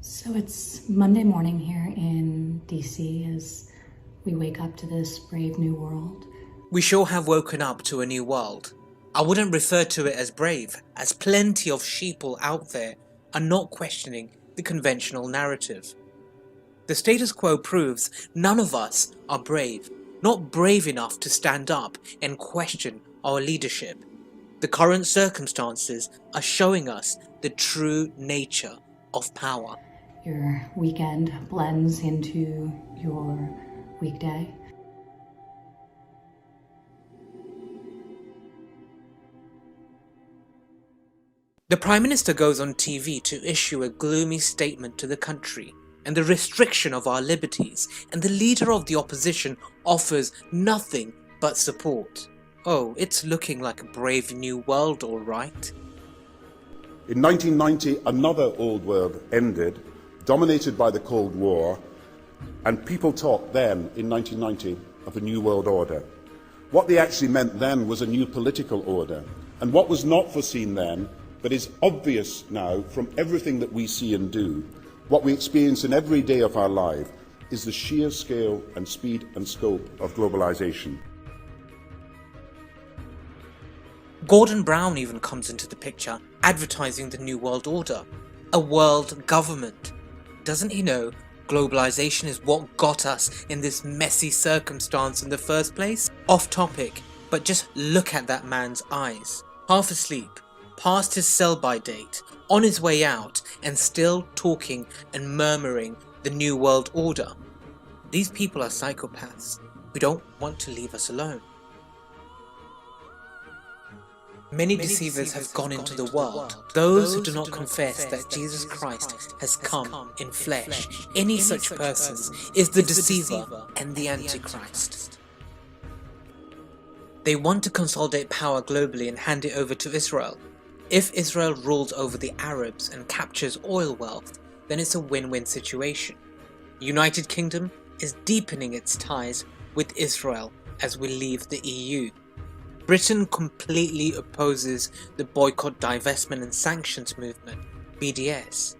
So it's Monday morning here in DC as we wake up to this brave new world. We sure have woken up to a new world. I wouldn't refer to it as brave, as plenty of sheeple out there are not questioning the conventional narrative. The status quo proves none of us are brave, not brave enough to stand up and question our leadership. The current circumstances are showing us the true nature of power. Your weekend blends into your weekday. The Prime Minister goes on TV to issue a gloomy statement to the country and the restriction of our liberties, and the leader of the opposition offers nothing but support. Oh, it's looking like a brave new world, all right. In 1990, another old world ended, dominated by the Cold War, and people talked then, in 1990, of a new world order. What they actually meant then was a new political order, and what was not foreseen then, but is obvious now from everything that we see and do, what we experience in every day of our life, is the sheer scale and speed and scope of globalization. Gordon Brown even comes into the picture, advertising the New World Order, a world government. Doesn't he know globalization is what got us in this messy circumstance in the first place? Off topic, but just look at that man's eyes. Half asleep, past his sell-by date, on his way out, and still talking and murmuring the New World Order. These people are psychopaths who don't want to leave us alone. Many deceivers have gone into the world, those who do not confess that Jesus Christ has come in flesh. Any such person is the deceiver and the Antichrist. They want to consolidate power globally and hand it over to Israel. If Israel rules over the Arabs and captures oil wealth, then it's a win-win situation. United Kingdom is deepening its ties with Israel as we leave the EU. Britain completely opposes the Boycott, Divestment and Sanctions movement, BDS,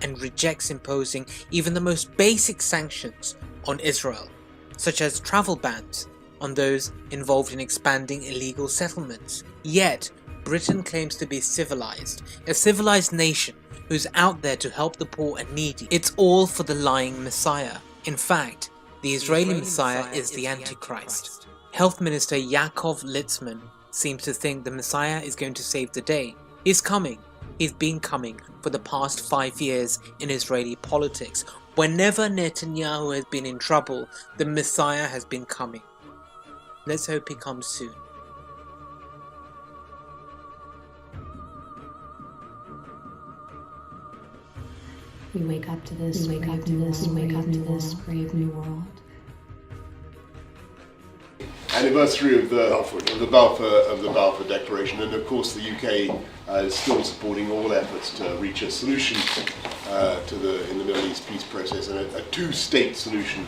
and rejects imposing even the most basic sanctions on Israel, such as travel bans on those involved in expanding illegal settlements. Yet, Britain claims to be civilized, a civilized nation who's out there to help the poor and needy. It's all for the lying Messiah. In fact, the Israeli Messiah is the Antichrist. Health Minister Yaakov Litzman seems to think the Messiah is going to save the day. He's coming. He's been coming for the past 5 years in Israeli politics. Whenever Netanyahu has been in trouble, the Messiah has been coming. Let's hope he comes soon. We wake up to this brave new world. Anniversary of the Balfour Declaration, and of course the UK is still supporting all efforts to reach a solution in the Middle East peace process, and a two-state solution,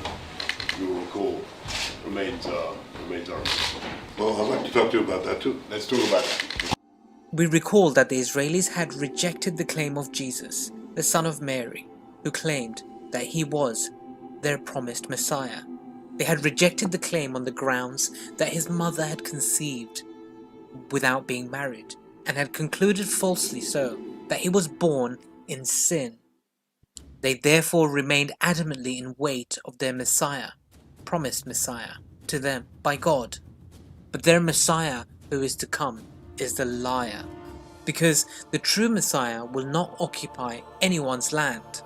you will recall, remains our Well, I'd like to talk to you about that too. Let's talk about that. We recall that the Israelis had rejected the claim of Jesus, the son of Mary, who claimed that he was their promised Messiah. They had rejected the claim on the grounds that his mother had conceived without being married, and had concluded falsely so that he was born in sin. They therefore remained adamantly in wait of their Messiah, promised Messiah, to them by God. But their Messiah who is to come is the liar, because the true Messiah will not occupy anyone's land.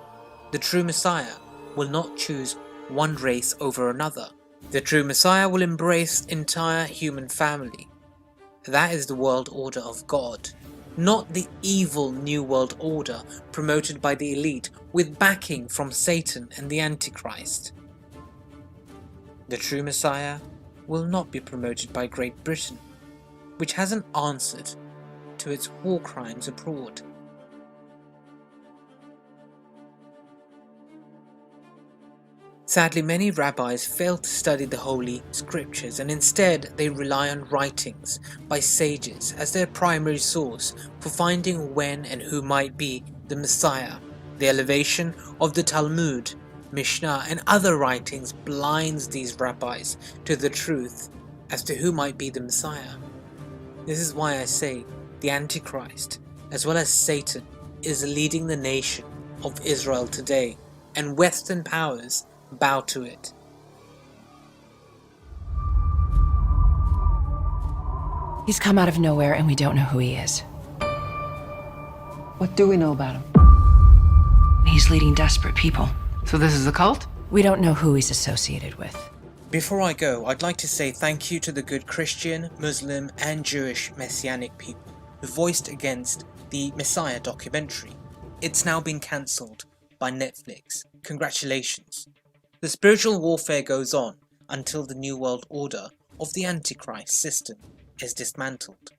The true Messiah will not choose one race over another. The true Messiah will embrace entire human family. That is the world order of God, not the evil new world order promoted by the elite with backing from Satan and the Antichrist. The true Messiah will not be promoted by Great Britain, which hasn't answered to its war crimes abroad. Sadly, many rabbis fail to study the Holy Scriptures, and instead they rely on writings by sages as their primary source for finding when and who might be the Messiah. The elevation of the Talmud, Mishnah, and other writings blinds these rabbis to the truth as to who might be the Messiah. This is why I say the Antichrist, as well as Satan, is leading the nation of Israel today, and Western powers bow to it. He's come out of nowhere and we don't know who he is. What do we know about him? He's leading desperate people. So this is a cult? We don't know who he's associated with. Before I go, I'd like to say thank you to the good Christian, Muslim, and Jewish Messianic people who voiced against the Messiah documentary. It's now been cancelled by Netflix. Congratulations. The spiritual warfare goes on until the New World Order of the Antichrist system is dismantled.